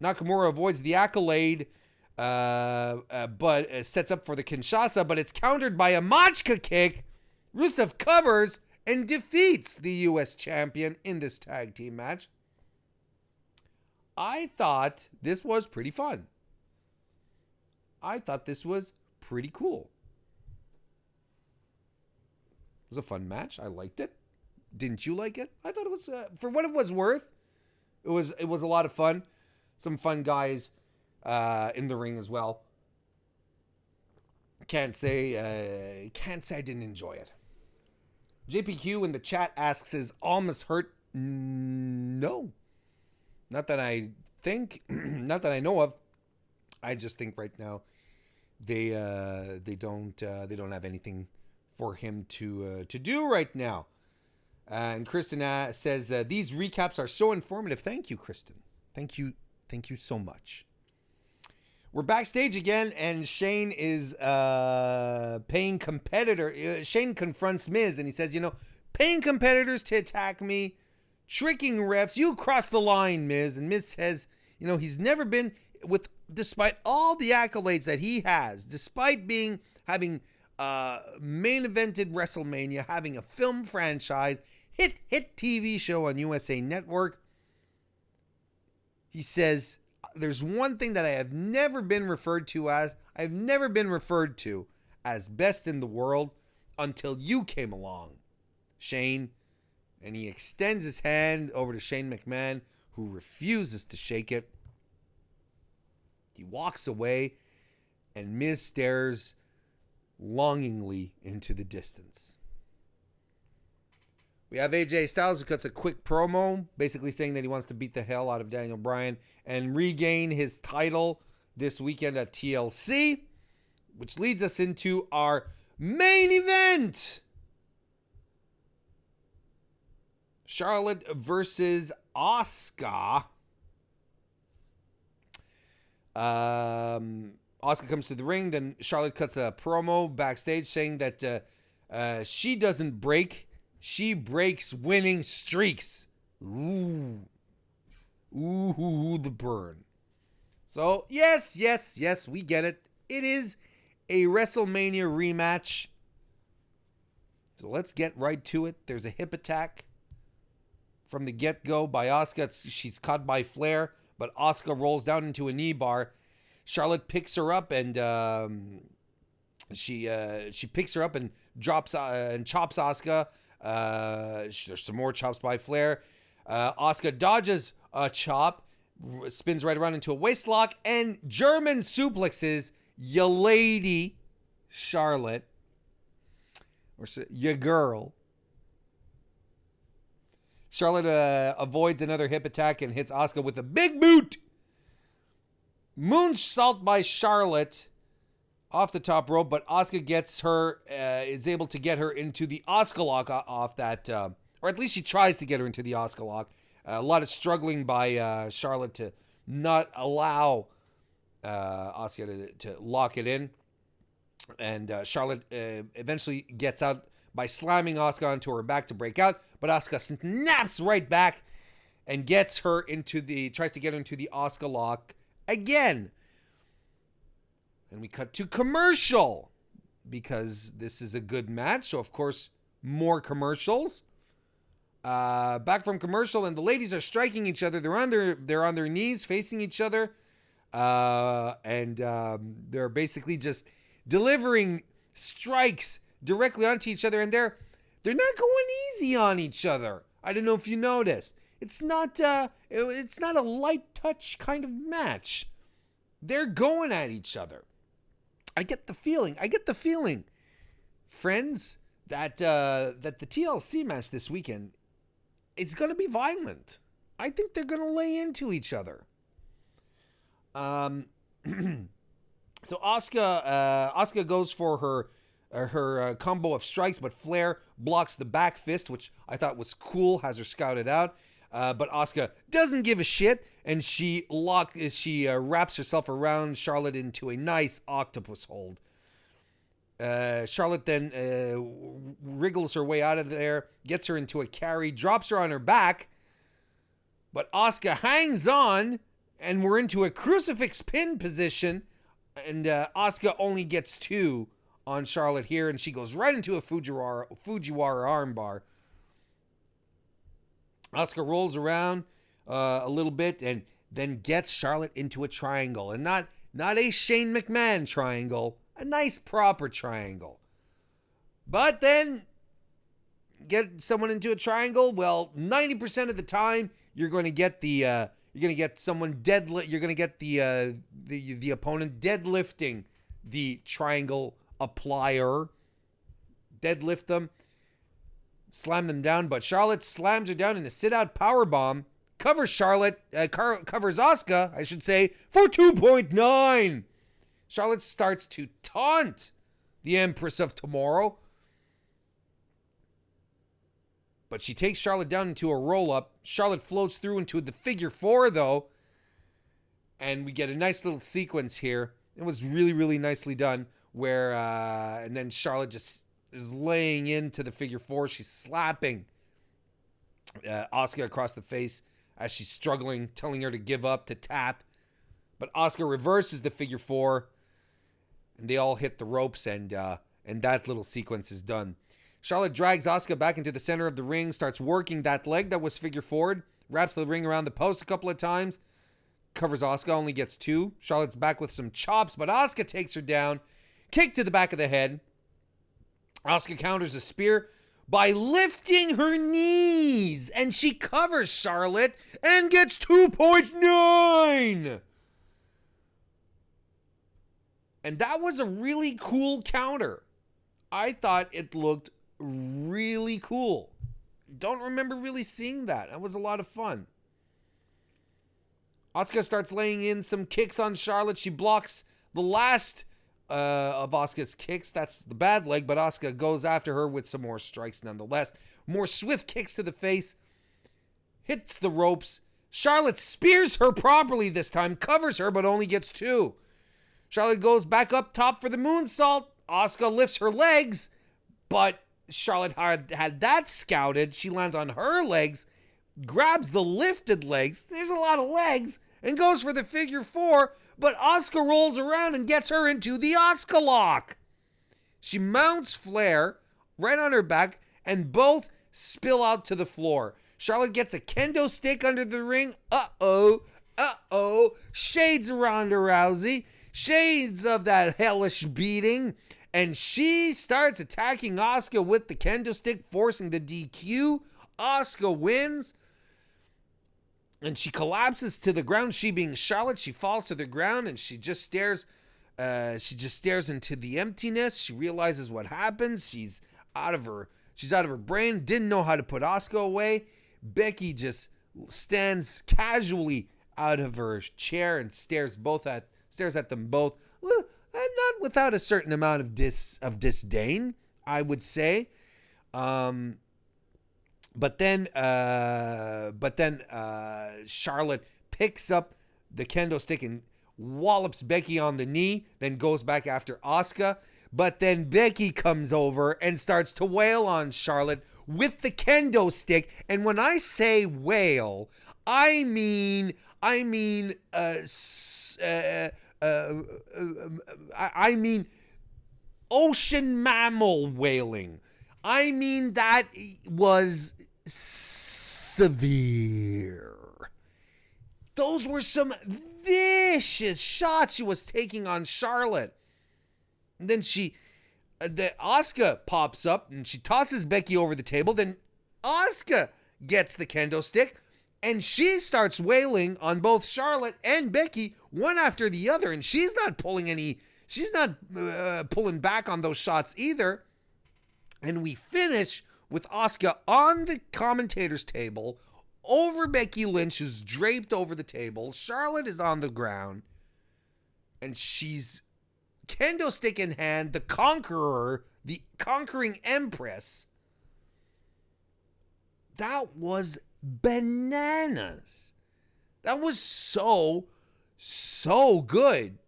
Nakamura avoids the accolade, but sets up for the Kinshasa, but it's countered by a Machka kick. Rusev covers and defeats the U.S. champion in this tag team match. I thought this was pretty fun. I thought this was pretty cool. It was a fun match. I liked it. Didn't you like it? I thought it was, for what it was worth, it was a lot of fun. Some fun guys in the ring as well. Can't say I didn't enjoy it. JPQ in the chat asks, is Almas hurt? No. Not that I think, not that I know of. I just think right now they don't have anything for him to do right now. And Kristen says these recaps are so informative. Thank you, Kristen. Thank you so much. We're backstage again, and Shane is paying competitor. Shane confronts Miz, and he says, paying competitors to attack me, tricking refs. You crossed the line, Miz. And Miz says, he's never been despite all the accolades that he has, despite having main evented WrestleMania, having a film franchise, hit TV show on USA Network. He says, there's one thing that I have never been referred to as. I've never been referred to as best in the world until you came along, Shane. And he extends his hand over to Shane McMahon, who refuses to shake it. He walks away, and Miz stares longingly into the distance. We have AJ Styles, who cuts a quick promo, basically saying that he wants to beat the hell out of Daniel Bryan and regain his title this weekend at TLC, which leads us into our main event. Charlotte versus Asuka. Asuka comes to the ring, then Charlotte cuts a promo backstage saying that she doesn't break, she breaks winning streaks. Ooh, the burn. So, yes, we get it. It is a WrestleMania rematch. So let's get right to it. There's a hip attack from the get-go by Asuka. She's caught by Flair, but Asuka rolls down into a knee bar. Charlotte picks her up and She picks her up and drops and chops Asuka. There's some more chops by Flair. Asuka dodges a chop, spins right around into a waistlock, and German suplexes ya lady Charlotte, or ya girl. Charlotte avoids another hip attack and hits Asuka with a big boot. Moonsault by Charlotte off the top rope, but Asuka is able to get her into the Asuka lock off that, or at least she tries to get her into the Asuka lock. A lot of struggling by Charlotte to not allow Asuka to lock it in. And Charlotte eventually gets out by slamming Asuka onto her back to break out, but Asuka snaps right back and tries to get her into the Asuka lock again. And we cut to commercial because this is a good match. So, of course, more commercials. Back from commercial, and the ladies are striking each other. They're on their knees facing each other. And they're basically just delivering strikes directly onto each other. And they're not going easy on each other. I don't know if you noticed. It's not a light touch kind of match. They're going at each other. I get the feeling, friends, that the TLC match this weekend, it's going to be violent. I think they're going to lay into each other. So Asuka goes for her combo of strikes, but Flair blocks the back fist, which I thought was cool, has her scouted out. But Asuka doesn't give a shit, and she wraps herself around Charlotte into a nice octopus hold. Charlotte then wriggles her way out of there, gets her into a carry, drops her on her back, but Asuka hangs on, and we're into a crucifix pin position, and Asuka only gets 2 on Charlotte here, and she goes right into a Fujiwara armbar. Asuka rolls around a little bit and then gets Charlotte into a triangle. And not a Shane McMahon triangle. A nice proper triangle. But then get someone into a triangle, well, 90% of the time you're going to get someone deadlift. You're going to get the opponent deadlifting the triangle applier. Deadlift them. Slam them down, but Charlotte slams her down in a sit-out powerbomb, covers Asuka, I should say, for 2.9. Charlotte starts to taunt the Empress of Tomorrow, but she takes Charlotte down into a roll-up. Charlotte floats through into the figure 4, though, and we get a nice little sequence here. It was really, really nicely done, where, and then Charlotte just is laying into the figure 4. She's slapping Asuka across the face as she's struggling, telling her to give up, to tap. But Asuka reverses the figure 4, and they all hit the ropes, and that little sequence is done. Charlotte drags Asuka back into the center of the ring, starts working that leg that was figure 4'd, wraps the ring around the post a couple of times, covers Asuka, only gets 2. Charlotte's back with some chops, but Asuka takes her down, kick to the back of the head. Asuka counters a spear by lifting her knees, and she covers Charlotte and gets 2.9. And that was a really cool counter. I thought it looked really cool. Don't remember really seeing that. That was a lot of fun. Asuka starts laying in some kicks on Charlotte. She blocks the last of Asuka's kicks. That's the bad leg, but Asuka goes after her with some more strikes nonetheless. More swift kicks to the face. Hits the ropes. Charlotte spears her properly this time. Covers her, but only gets 2. Charlotte goes back up top for the moonsault. Asuka lifts her legs, but Charlotte had that scouted. She lands on her legs, grabs the lifted legs. There's a lot of legs. And goes for the figure 4, but Asuka rolls around and gets her into the Asuka lock. She mounts Flair right on her back, and both spill out to the floor. Charlotte gets a kendo stick under the ring. Uh-oh. Shades of Ronda Rousey. Shades of that hellish beating. And she starts attacking Asuka with the kendo stick, forcing the DQ. Asuka wins. And she collapses to the ground. She being Charlotte, she falls to the ground and she just stares. She just stares into the emptiness. She realizes what happens. She's out of her brain. Didn't know how to put Asuka away. Becky just stands casually out of her chair and stares at them both, and not without a certain amount of disdain, I would say. But then Charlotte picks up the kendo stick and wallops Becky on the knee, then goes back after Asuka. But then Becky comes over and starts to wail on Charlotte with the kendo stick. And when I say wail, I mean ocean mammal wailing. I mean, that was severe. Those were some vicious shots she was taking on Charlotte. And then Asuka pops up and she tosses Becky over the table. Then Asuka gets the kendo stick and she starts wailing on both Charlotte and Becky, one after the other. And she's not pulling back on those shots either. And we finish with Asuka on the commentator's table over Becky Lynch, who's draped over the table. Charlotte is on the ground. And she's kendo stick in hand, the conqueror, the conquering empress. That was bananas. That was so good.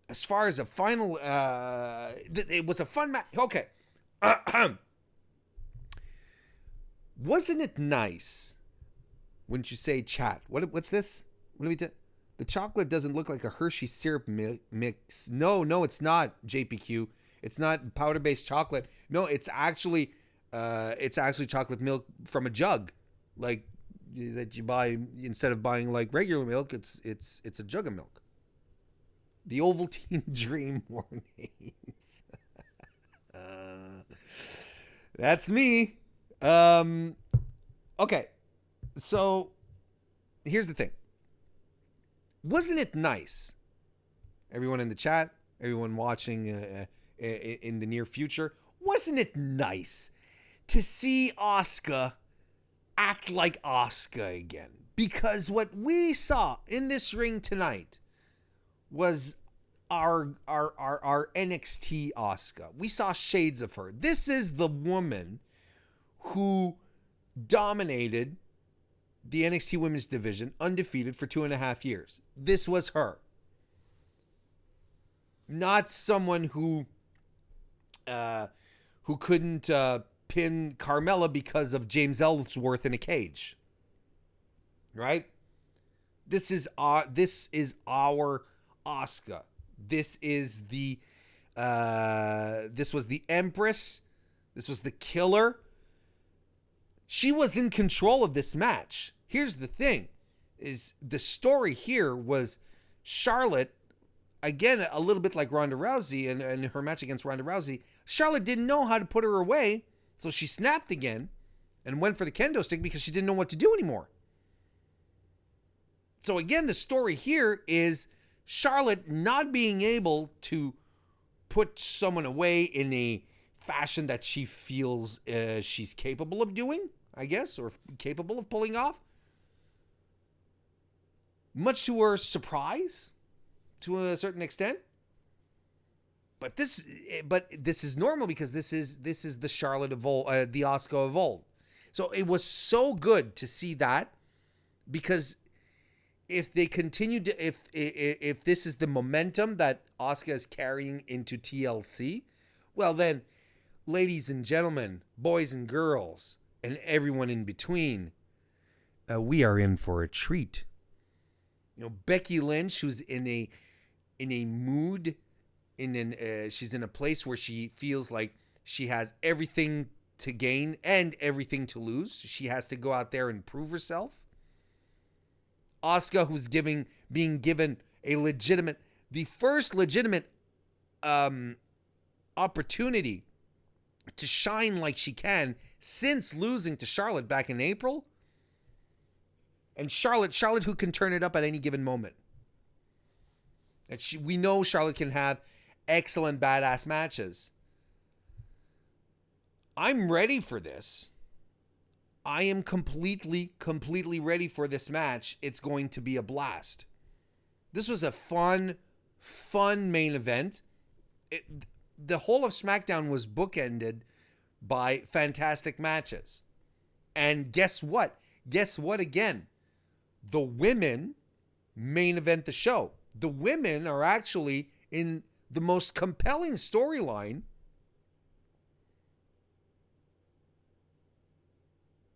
As far as a final, it was a fun match. Okay. Wasn't it nice? Wouldn't you say, chat? What's this? What do we do? The chocolate doesn't look like a Hershey syrup mix. No, it's not, JPQ. It's not powder-based chocolate. No, it's actually chocolate milk from a jug, like that you buy instead of buying like regular milk. It's a jug of milk. The Ovaltine Dream Warnings. That's me. Okay, so here's the thing. Wasn't it nice? Everyone in the chat, everyone watching in the near future, wasn't it nice to see Asuka act like Asuka again? Because what we saw in this ring tonight was our NXT Asuka. We saw shades of her. This is the woman who dominated the NXT Women's Division undefeated for 2.5 years. This was her. Not someone who couldn't pin Carmella because of James Ellsworth in a cage. Right? This is our Asuka. This was the Empress. This was the killer. She was in control of this match. Here's the thing, is the story here was Charlotte, again, a little bit like Ronda Rousey and her match against Ronda Rousey. Charlotte didn't know how to put her away, so she snapped again and went for the kendo stick because she didn't know what to do anymore. So again, the story here is Charlotte not being able to put someone away in a fashion that she feels she's capable of doing, I guess, or capable of pulling off. Much to her surprise, to a certain extent. But this is normal because this is the Charlotte of old, the Asuka of old. So it was so good to see that, because if they continue to, if this is the momentum that Asuka is carrying into TLC, well then, ladies and gentlemen, boys and girls, and everyone in between, we are in for a treat. You know, Becky Lynch, who's in a mood, she's in a place where she feels like she has everything to gain and everything to lose. She has to go out there and prove herself. Asuka, who's being given the first legitimate opportunity to shine like she can since losing to Charlotte back in April. And Charlotte who can turn it up at any given moment. And we know Charlotte can have excellent badass matches. I'm ready for this. I am completely ready for this match. It's going to be a blast. This was a fun main event. The whole of SmackDown was bookended by fantastic matches. And guess what? Guess what again? The women main event the show. The women are actually in the most compelling storyline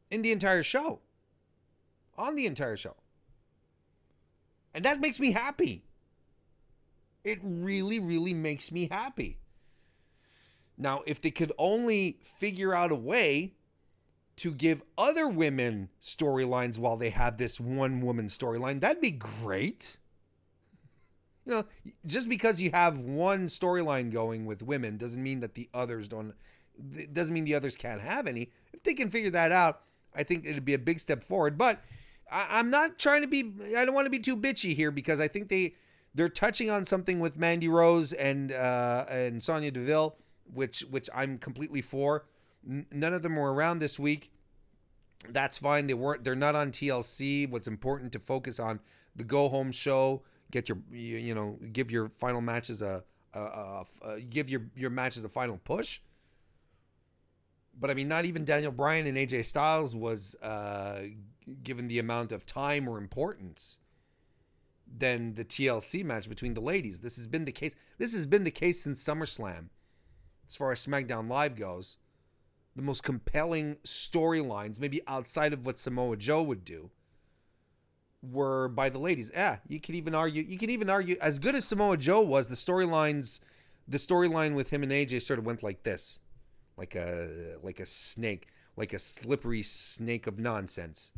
in the entire show. On the entire show. And that makes me happy. It really makes me happy. Now, if they could only figure out a way to give other women storylines while they have this one woman storyline, that'd be great. You know, just because you have one storyline going with women doesn't mean that the others don't. It doesn't mean the others can't have any. If they can figure that out, I think it'd be a big step forward. But I'm not trying to be. I don't want to be too bitchy here because I think they're touching on something with Mandy Rose and Sonya Deville, which I'm completely for. None of them were around this week. That's fine. They're not on TLC. What's important to focus on the go home show. Get your give your final matches give your matches a final push. But I mean, not even Daniel Bryan and AJ Styles was given the amount of time or importance than the TLC match between the ladies. This has been the case. This has been the case since SummerSlam. As far as SmackDown Live goes, the most compelling storylines, maybe outside of what Samoa Joe would do, were by the ladies. You could even argue as good as Samoa Joe was, the storyline with him and AJ sort of went like this. Like a snake, like a slippery snake of nonsense.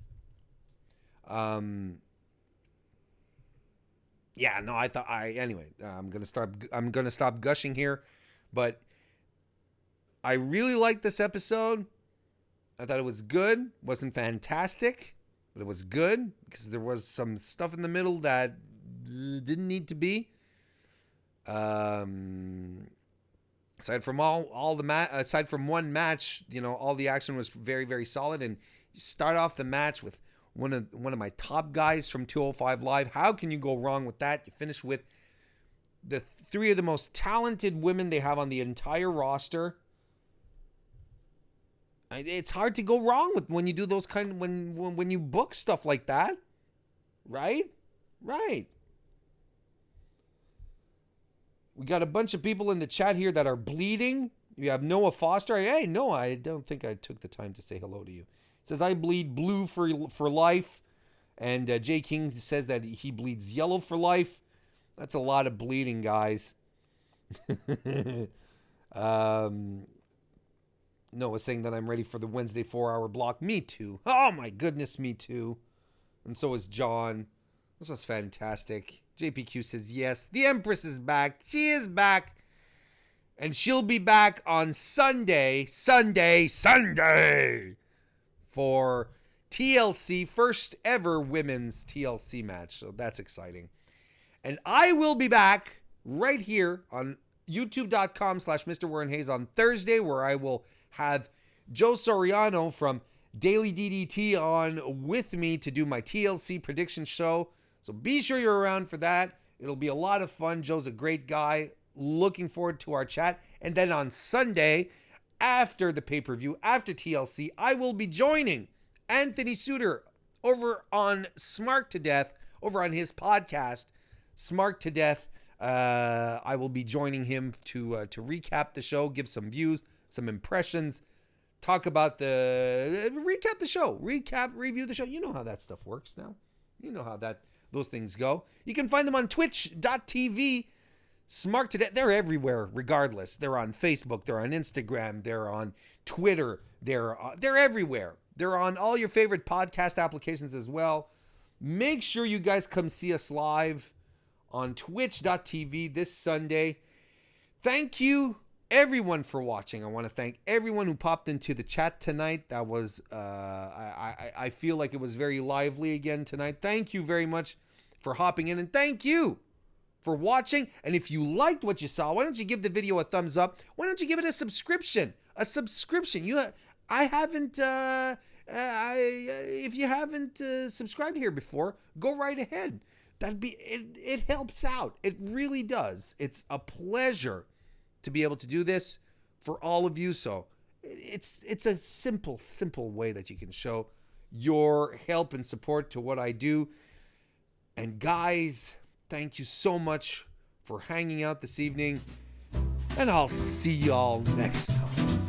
Anyway, I'm gonna stop gushing here, but I really liked this episode. I thought it was good. Wasn't fantastic, but it was good because there was some stuff in the middle that didn't need to be. Aside from aside from one match, all the action was very, very solid. And you start off the match with one of my top guys from 205 Live. How can you go wrong with that? You finish with the three of the most talented women they have on the entire roster. It's hard to go wrong with when you do those when you book stuff like that, right? Right. We got a bunch of people in the chat here that are bleeding. You have Noah Foster. Hey, Noah, I don't think I took the time to say hello to you. It says, I bleed blue for life. And Jay King says that he bleeds yellow for life. That's a lot of bleeding, guys. Noah's saying that I'm ready for the Wednesday 4-hour block. Me too. Oh, my goodness, me too. And so is John. This was fantastic. JPQ says, yes, the Empress is back. She is back. And she'll be back on Sunday for TLC, first ever women's TLC match. So that's exciting. And I will be back right here on youtube.com/Mr. Warren Hayes on Thursday, where I will have Joe Soriano from Daily DDT on with me to do my TLC prediction show. So be sure you're around for that. It'll be a lot of fun. Joe's a great guy. Looking forward to our chat. And then on Sunday, after the pay-per-view, after TLC, I will be joining Anthony Suter over on Smart to Death, over on his podcast, Smart to Death. I will be joining him to recap the show, give some views, some impressions, talk about recap the show, review the show. You know how that stuff works now. You know how those things go. You can find them on twitch.tv. Smart to Death. They're everywhere, regardless. They're on Facebook. They're on Instagram. They're on Twitter. They're everywhere. They're on all your favorite podcast applications as well. Make sure you guys come see us live on twitch.tv this Sunday. Thank you, everyone for watching. I want to thank everyone who popped into the chat tonight. That was, I feel like it was very lively again tonight. Thank you very much for hopping in, and thank you for watching. And if you liked what you saw, why don't you give the video a thumbs up? Why don't you give it a subscription? If you haven't subscribed here before, go right ahead. It helps out. It really does. It's a pleasure to be able to do this for all of you. So it's a simple way that you can show your help and support to what I do. And guys, thank you so much for hanging out this evening, and I'll see y'all next time.